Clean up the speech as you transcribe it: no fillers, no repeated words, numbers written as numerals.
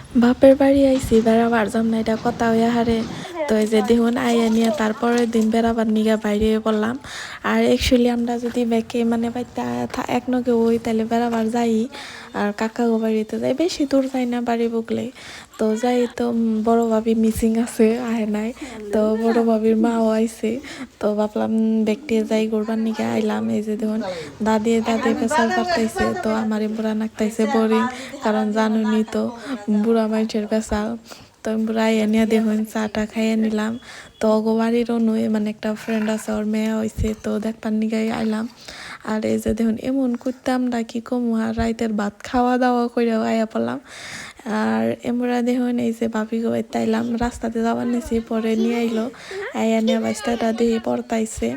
বাপের বাড়ি আইছি বেড়াবার জন্য এটা কথা হইয়া হারে তো এই যে দেখুন আইয়া নিয়ে তারপরের দিন বেড়াবার নিগা বাইরে পড়লাম। আর অ্যাকচুয়ালি আমরা যদি ব্যাকে মানে বাইতে এক নগে ওই তাহলে বেড়াবার যাই আর কাকা গো বাড়িতে যাই, বেশি দূর যাই না বাড়ি বুকলে তো যাই। তো বড় ভাবি মিসিং আছে, আহে নাই, তো বড় ভাবির মাও আইছে, তো ভাবলাম ব্যক্তি যাই ঘুরবার নিকে আইলাম। এই যে দেখুন দাদি পেশাল পারতাইছে, তো আমারে বুড়া নাকতাইছে বোরিং, কারণ জানুনি তো বুড়া মানুষের পেশাল। তো বুড়া এনে দেখুন চাটা খাইয়ে নিলাম। তো অগো বাড়িরও নই মানে একটা ফ্রেন্ড আছে, ওর মেয়ে হয়েছে, তো দেখবার নিকে আইলাম। আর এই যে দেখুন এমন করতাম না কি কমু, আর রাইতের ভাত খাওয়া দাওয়া করে আয়া পড়লাম। আর এমরা দেখুন এই যে ভাবি গো তাইলাম রাস্তাতে যাওয়ার নিছি, পরে নিয়ে আইলো, আয়া নিয়ে বাস্তাটা দিয়ে পড়তাইছে।